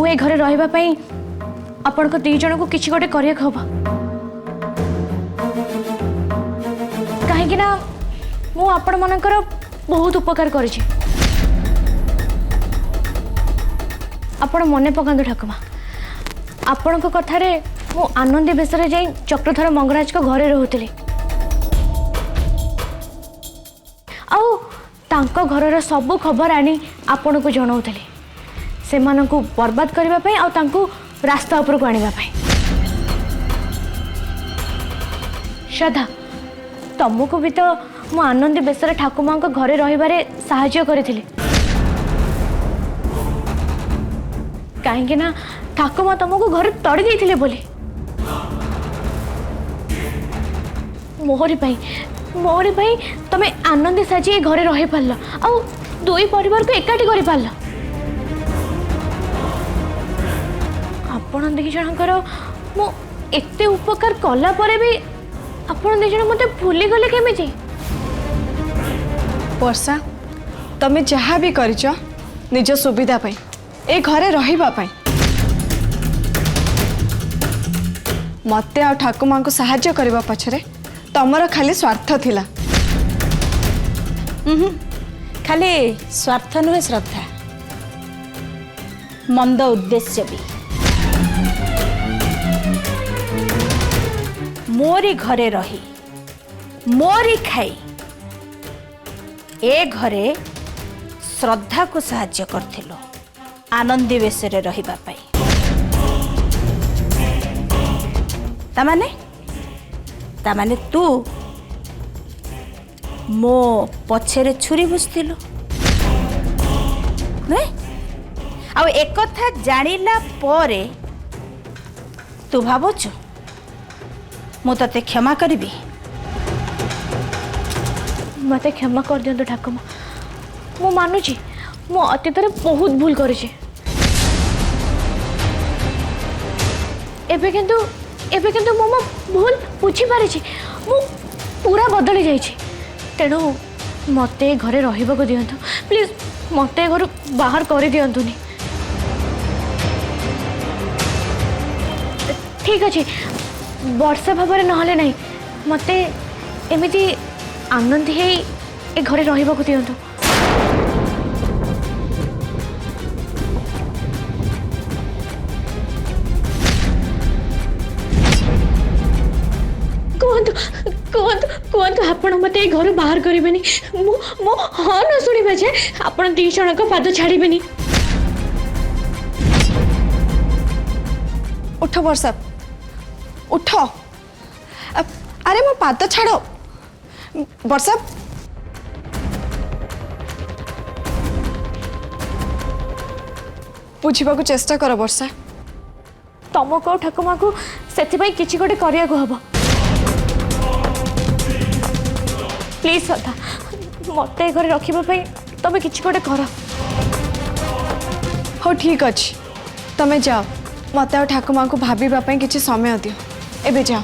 ए घरे रहिबा पई आपण को दी जण को किछि गोटे करिया खब काहे कि ना मु आपण मनकर बहुत उपकार करिछि। आपण मने पकांदु ठाकुमा आपण को कथारे मु आनंदी बेसरे जाई चक्रधर मंगराज को घरे रहउतली आउ तांको घरर सब खबर आनी आपण को जणाउतली से मानन को बर्बाद करबा पई आ तांको रास्ता ऊपर को आनिबा पई। श्रद्धा तुमको भी तो मु आनंदी बेसरे ठाकुमा को घरे रहिबारे सहाय्य करिथिली काहे ना ठाकुमा तुमको घर तड़ी देथिले बोली मोहरी भाई तमे आनंदी साजी घरे रही पारल आ दुई परिवार को एकाठी करि पारल आपण देखि जनकर मो एते उपकार कला परे भी आपण दे जण मते भूली गले केमिति। वर्षा तमे जहाँ भी करिच निज सुविधा पाई ए घरे रहिबा पाई मते आ ठाकुमा को सहाय्य करबा पछरे तमर खाली स्वार्थ थिला। खाली स्वार्थ नुहे श्रद्धा मंद उद्देश्य भी मोरी घरे रही मोरी खाई ए घरे श्रद्धा को सहाय्य करथिलो आनंदी बेसरे रहिबा पाई तामाने तू मो पछरे छुरी बुझथिलो आ एक कथा जानिला परे तू भाबुछु मु तते क्षमा करिबी। मते क्षमा कर दियंतु ठाकुमा मु मानुची मु अतीत बहुत भूल करिछि एबे किंतु मो भूल बुझी पारिछि मु पूरा बदली जाइछि तेणु मते घरे रहिबा को दियंतु प्लीज मते घर बाहर करि दियंतुनी। ठीक अछि वर्षा भाव नहले नहीं मते एमिति आनंद हे ए घरे रहिबा को दियंतु। कहतु आपण मते घर बाहर करेनि मो हाँ न शुणा जे आपण दी जन को पाद छाड़बेनि। उठ वर्षा उठ अरे मो पाद छाड़ वर्षा बुझा को चेष्टा कर वर्षा तुमको ठाकुमा को से किसी गोटे करिया को हबो प्लीज श्रद्धा मत घरे रखापी तुम कि गोटे कर। हो ठीक अच्छे तमें जाओ मत ठाकुमा को भाविबा किसी समय दियो एबे जाओ।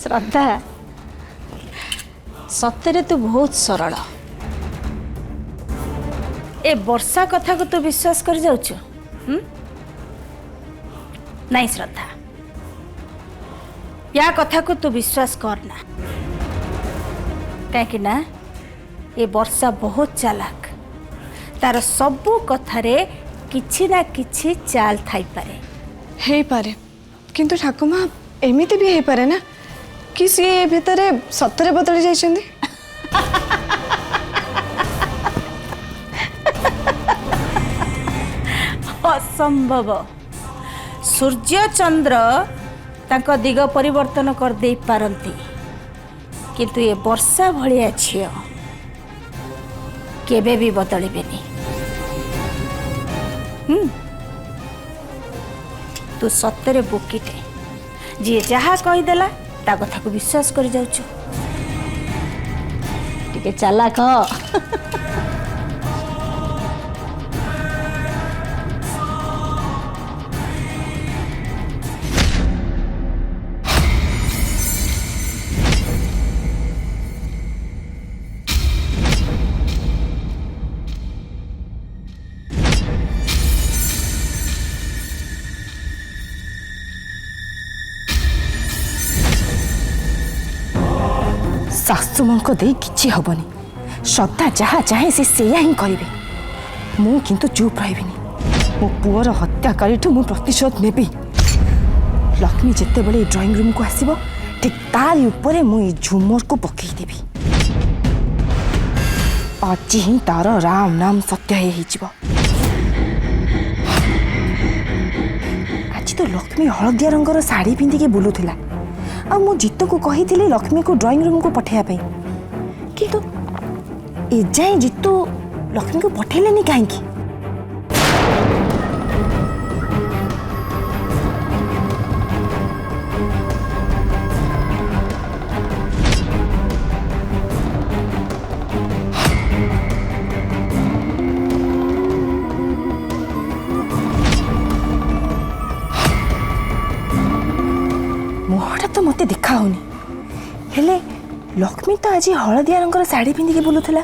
श्रद्धा सତରେ तू बहुत सरल ए वर्षा कथा को तू विश्वास कर जाउछु नहीं श्रद्धा या कथा को तू विश्वास करना कहीं ना ये वर्षा बहुत चालाक तार सबू कथारे किछि ना किछि चाल थाई पारे हे पारे किंतु ठाकुमा एमिति भी हे पारे ना कि सी भितरे सतरे बदली जाइछन्दी। असंभव सूर्य चंद्र तांको दिग परिवर्तन कर दे पारंती किंतु ये वर्षा भलिया झियो केबे भी बदलिबेनी। तू सतरे बुकीटे जी जहा कहीदेला ता कथा को विश्वास कर जाउछु ଟିକେ ଚାଲାକ। ଶାଶୁମାଙ୍କୁ ଦେଇ କିଛି ହବନି। ଶ୍ରଦ୍ଧା ଯାହା ଚାହେଁ ସେ ସେଇଆ ହିଁ କରିବେ। ମୁଁ କିନ୍ତୁ ଚୁପ୍ ରହିବିନି। ମୋ ପୁଅର ହତ୍ୟାକାରୀଠୁ ମୁଁ ପ୍ରତିଶୋଧ ନେବି। ଲକ୍ଷ୍ମୀ ଯେତେବେଳେ ଏ ଡ୍ରଇଂ ରୁମ୍କୁ ଆସିବ ଠିକ୍ ତାରି ଉପରେ ମୁଁ ଏ ଝୁମରକୁ ପକେଇଦେବି। ଆଜି ହିଁ ତାର ରାମ ନାମ ସତ୍ୟ ହେଇଯିବ। ଆଜି ତ ଲକ୍ଷ୍ମୀ ହଳଦିଆ ରଙ୍ଗର ଶାଢ଼ୀ ପିନ୍ଧିକି ବୁଲୁଥିଲା। ଆଉ ମୁଁ ଜିତୁକୁ କହିଥିଲି ଲକ୍ଷ୍ମୀକୁ ଡ୍ରଇଂ ରୁମ୍କୁ ପଠାଇବା ପାଇଁ, କିନ୍ତୁ ଏଯାଏଁ ଜିତୁ ଲକ୍ଷ୍ମୀକୁ ପଠେଇଲେନି କାହିଁକି? ମୁହଁଟା ତ ମତେ ଦେଖା ହଉନି, ହେଲେ ଲକ୍ଷ୍ମୀ ତ ଆଜି ହଳଦିଆ ରଙ୍ଗର ଶାଢ଼ୀ ପିନ୍ଧିକି ବୁଲୁଥିଲା।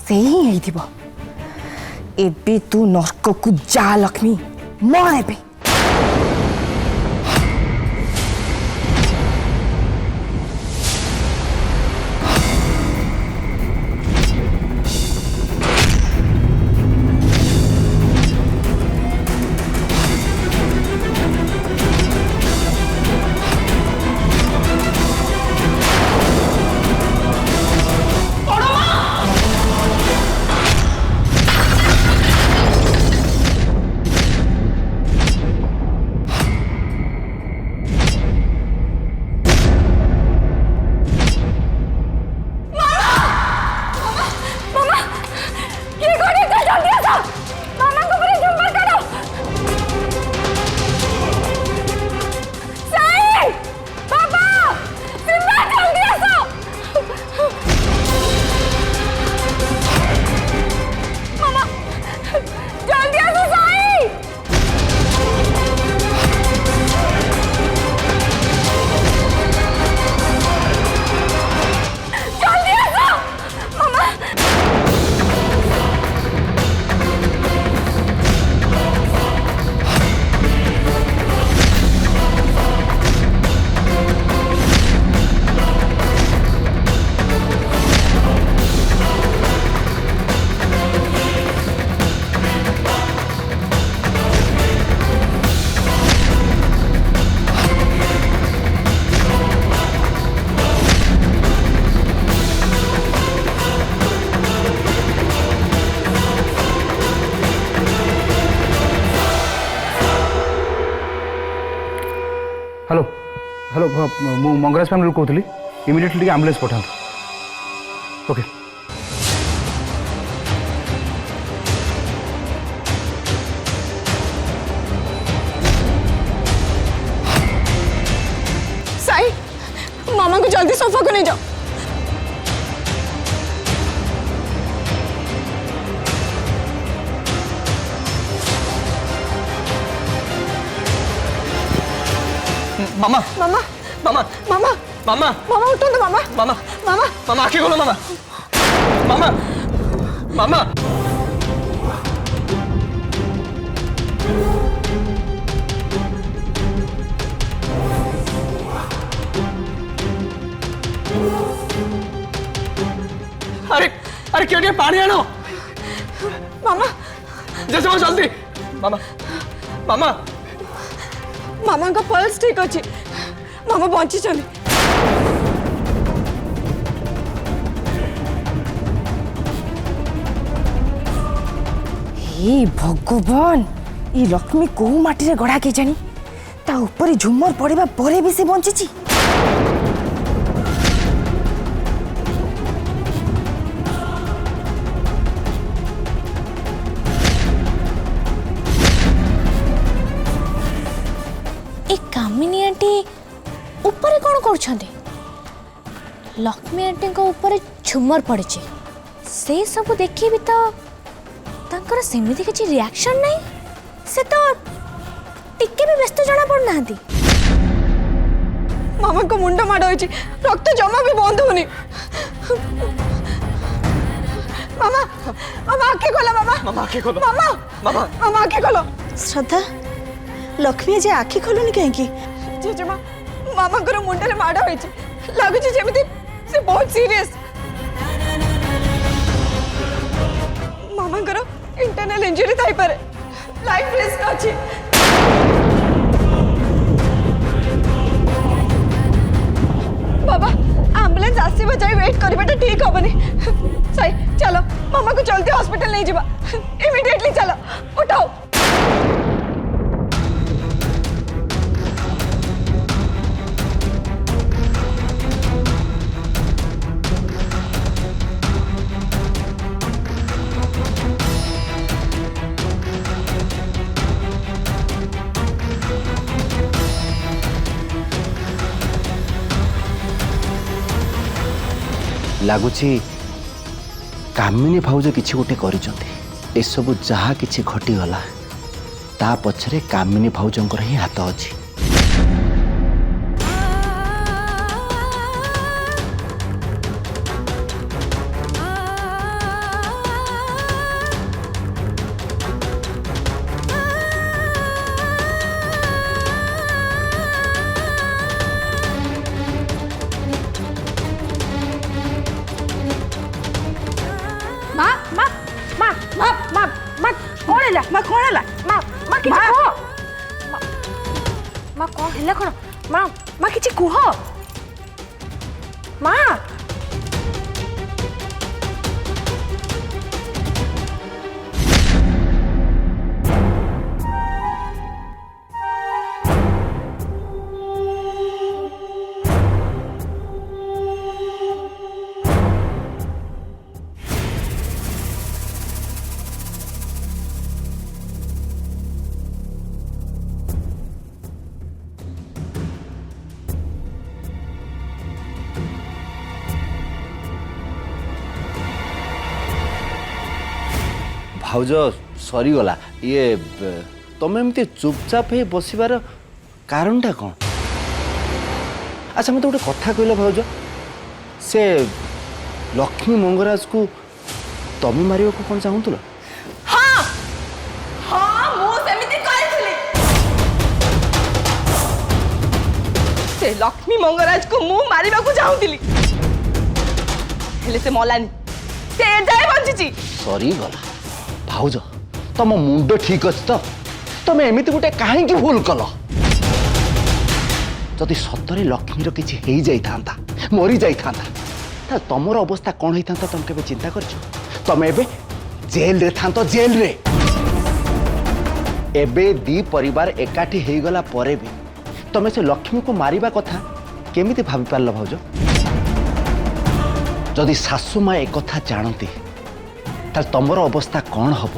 ସେଇ ହିଁ ହେଇଥିବ। ଏବେ ତୁ ନର୍କକୁ ଯା ଲକ୍ଷ୍ମୀ, ମର ଏବେ। हेलो हेलो मु मंगराज फैमिली कहूली इमिडिएटली एम्बुलेंस पठातु। ओके साई, मामा को जल्दी सोफा को ले जाओ। मामा मामा मामा मामा मामा मामा उठो तो मामा मामा मामा मामा आके खोलो मामा मामा मामा अरे अरे क्यों नहीं पानी आनो मामा जैसे वो जल्दी मामा मामा मामा का पल्स ठीक अच्छे, मामा बची चली। हे भगवान, ये लक्ष्मी को माटी रे गड़ा के जानी ता ऊपर झुमर पड़ेबा परे भी से बंची। कामिनी आंटी ऊपर कौन कर लक्ष्मी आंटी ऊपर झुमर पड़ी से सब देखी भी तो तांकर सेमिति किसी रिएक्शन नहीं से तो टिके भी व्यस्त जना पड़ना मामा को मुंड माड़ होइछि रक्त जमा भी बंद होनी मामा मामा आखे खोलो मामा मामा आखे खोलो मामा मामा मामा आखे खोलो श्रद्धा लक्ष्मी जे आखि खोलुनी कहीं जेजेमा मामा को मुंड रे माड़ होइछि लागुछि जेमिति से बहुत सीरियस मामा को इंटरनल इंजरी थाई पारे लाइफ रिस्क अछि बाबा एम्बुलेंस आसीबा जाई वेट करबेटा ठीक होबनी सही चलो मामा को जल्दी हॉस्पिटल नहीं जीवा इमीडिएटली चलो उठाओ लगुच कामिनी भाउज किसी गोटे करसबू जहाँ कि घटीगला ता पछरे कामिनी भाउजंकर ही हाथ अच्छी भाउज सरीगला ये तुम एमती चुपचाप ही बसबार कारणटा कौन अच्छा मत गोटे कथा कहल भाउज से लक्ष्मी मंगराज को तुम मार को कौन चाहूल हाँ हाँ मु सेमिति कहथिली से लक्ष्मी मंगराज को मु मारिबा को चाहूतिली हेले से मलानी से जाय बंचिची सरीगला भाउज तुम मुंड ठीक अच्छे तो तुम एमती गोटे कहीं भूल कल जदि सतरे लक्ष्मीर किसी हो जाता मरी जाता तुमर अवस्था कौन होता तुम के चिंता कर तुम एबे जेल रे था तो जेल रे एबे दी परिवार एकाठी हो गला परे भी तुम से लक्ष्मी को मारिबा कथा केमिति भाभी पारल भाउज जदि सासू माँ एक कथा जानती ताल तुमर अवस्था कौन हम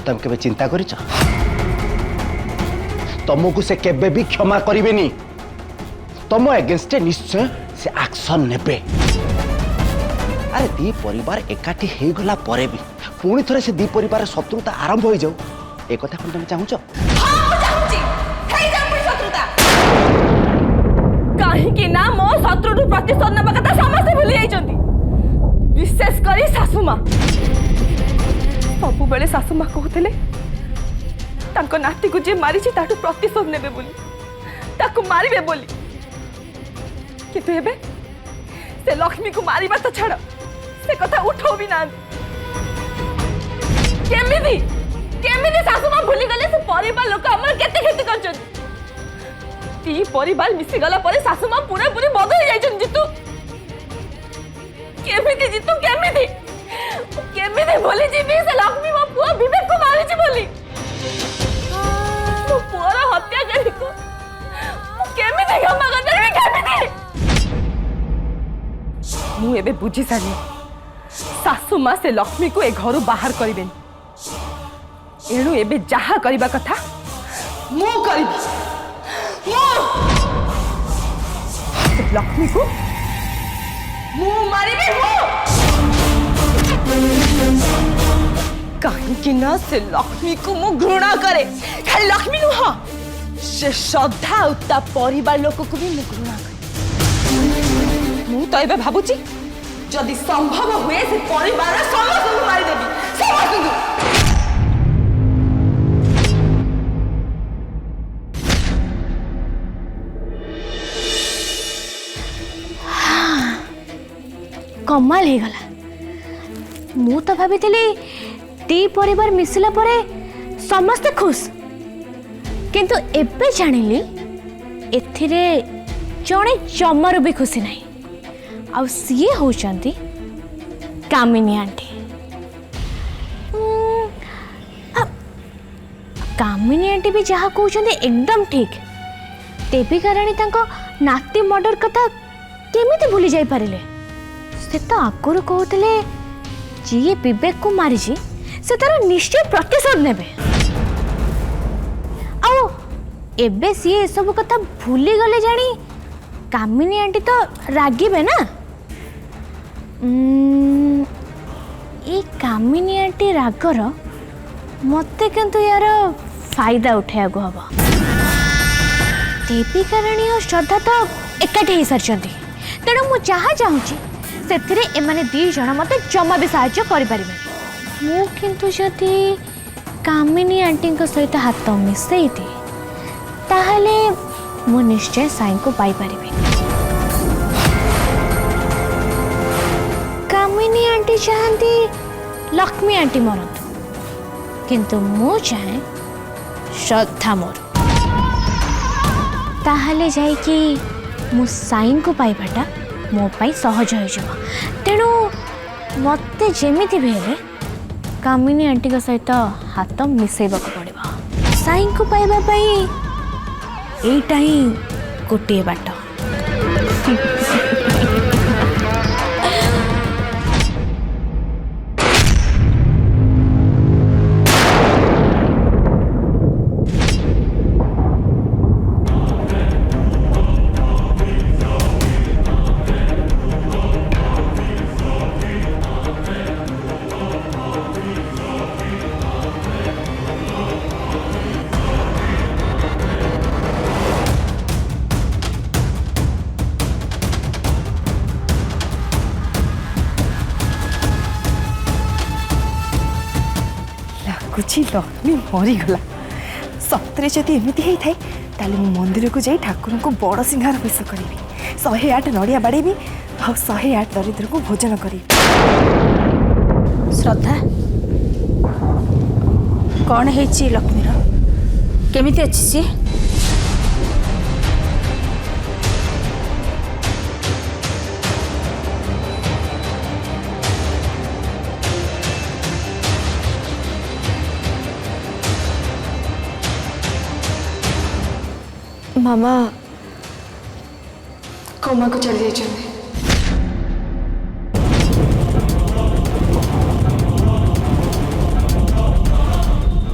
तुम के चिंता कर तुमको से केबे भी क्षमा करेनि तुम एगेंस्टे निश्चय से एक्शन नेबे अरे दी परिवार एकाठी हो गला परे भी पुणी थरे से दी परिवार शत्रुता आरंभ हो जाऊ ए कथा कौन तुम चाहूच कहीं ना मो शत्रु प्रतिशोध नेबा कथा समस्त भूली जाइछन्ती विशेष करी सासू माँ सब बेले सासू माँ कहते तांको नाती को जे मारी ताठू प्रतिशोध नेबे बोली ताको मारिबे बोली किंतु एबे से लक्ष्मी को मारिबा तो छाड़ से कथा उठो भी ना केमिति केमिति सासू माँ भूली गले से परिवार लोक हमर केते खेती करछन ती परिवार मिसी गला परे सासू माँ पूरा पूरी बदल जाइछन जितु केमिति जितु केमिति केमिति बोली जीवी से लक्ष्मी मो पुआ विवेक को मारी छी बोली मो पुआर हत्या करी को केमिति क्षमा कर देबी केमिति मु एबे बुझी सारी सासू माँ से लक्ष्मी को ए घर बाहर करिबेन एणु एबे जहा करिबा कथा मु करिबी मु लक्ष्मी को मु मारिबे कहीं ना से लक्ष्मी को मु घृणा करे खाली लक्ष्मी नुह से श्रद्धा उता परिवार लोक को भी मु घृणा करे मु तो एबे भाबुची जदि संभव हुए से परिवार समस्त को मारी देबी समस्त कमाल हो गला मु तो भाभी दी परिवार मिसिला परे समस्त खुश किंतु एबे जानिली एथिरे जणे जमर भी खुशी नहीं आ सीए होचंती कामिनी आंटी कामिनी आंटी भी जहाँ कहते एकदम ठीक तेबी कारण तांको नाती मर्डर कथा केमिति भूली जाई पारिले से तो आगुरी कहते जी विवेक को मारी से तार निश्चय प्रतिशोध नेबे आओ एबे सी ए सब कथा भूली गले जानी कामिनी आंटी तो रागिबे ना ये कामिनी आंटी रागर मते किंतु यार फायदा उठाया हम देवी कारणी और श्रद्धा तो एकाठी हो सारी तेणु मु जहाँ चाहूँगी से एमाने दी जन मत जमा भी साहाय्य करें मु किंतु जदि कामिनी आंटी सहित हाथ मिसई दिए ताहले मु निश्चय साई को पाई परिबे कामिनी आंटी चाहती लक्ष्मी आंटी मरतु किंतु मु चाहे श्रद्धा मोर ताहले जाई कि मु साई को पाइबाटा मो पाई सहज हो तेणु मते जेमिति भी हेले कामिनी आंटी का सहित हाथ मिसेबा को पड़िबा साई को पाइबा पाई एटा ही गोटे बाट कुछ लक्ष्मी मरीगला सतरे जदि एमती होता है ताले मु मंदिर को जाई ठाकुर को बड़ सिंहार बेश करी 108 नड़िया बाड़ेबी आ 108 दरिद्र को भोजन करी श्रद्धा कौन है लक्ष्मीर केमिति अच्छी सी मामा कोमा को चली जाइए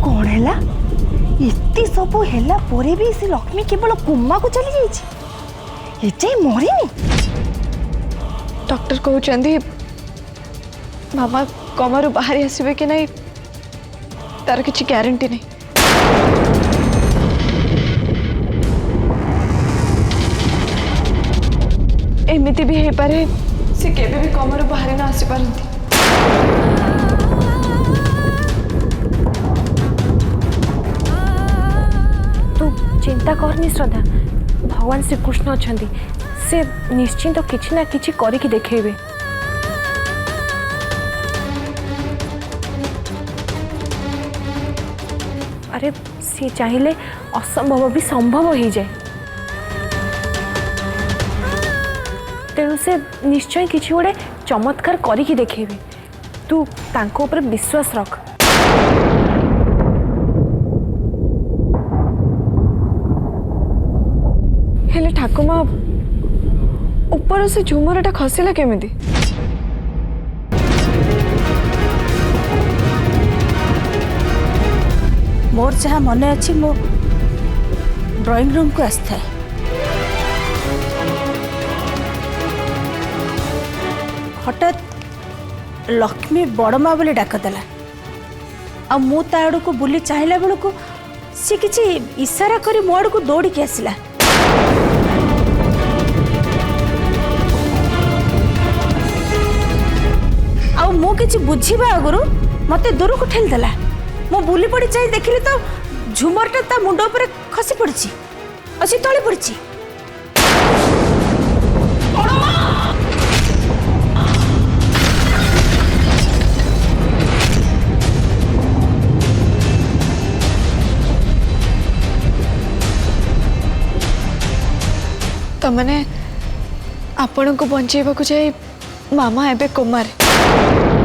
कौन है इतनी सब है परे भी से लक्ष्मी केवल कोमा को चली जाइए एजाई मरीनी डॉक्टर कहते मामा कोमारू बाहरी आसवे कि नहीं तार किसी ग्यारंटी नहीं एमती भी हो पारे से केबे भी कोमारू बाहरी ना आसी पारंती तू चिंता करनी श्रद्धा भगवान श्री कृष्ण अच्छा से निश्चिंत तो किसी ना किसी करके देखेबे अरे सी चाहिए असंभव भी संभव हो जाए तेणु से निश्चय किसी गोटे चमत्कार करके देखेबे तू तांको ऊपर विश्वास रख हेले ठाकुमा ऊपर से झुमरटा खसला केमिति मोर जहाँ मन अच्छी मो ड्राइंग रूम को आसता है हठात लक्ष्मी बड़ माँ बोली डाक देला आ मु ता आड़ को बुली चाहिला बेल को सी किसी इशारा करी मो आड़ को दौड़ के आसला आ मु किसी बुझीबा आगुरु मते दूर को ठेल देला मु बुली पड़ी चाहि देखिली तो झुमरटा ता मुंड ऊपर खसी पड़ची असी तळे पड़ची तमने आपण को बंचेबा को जाई मामा एबे कोमारे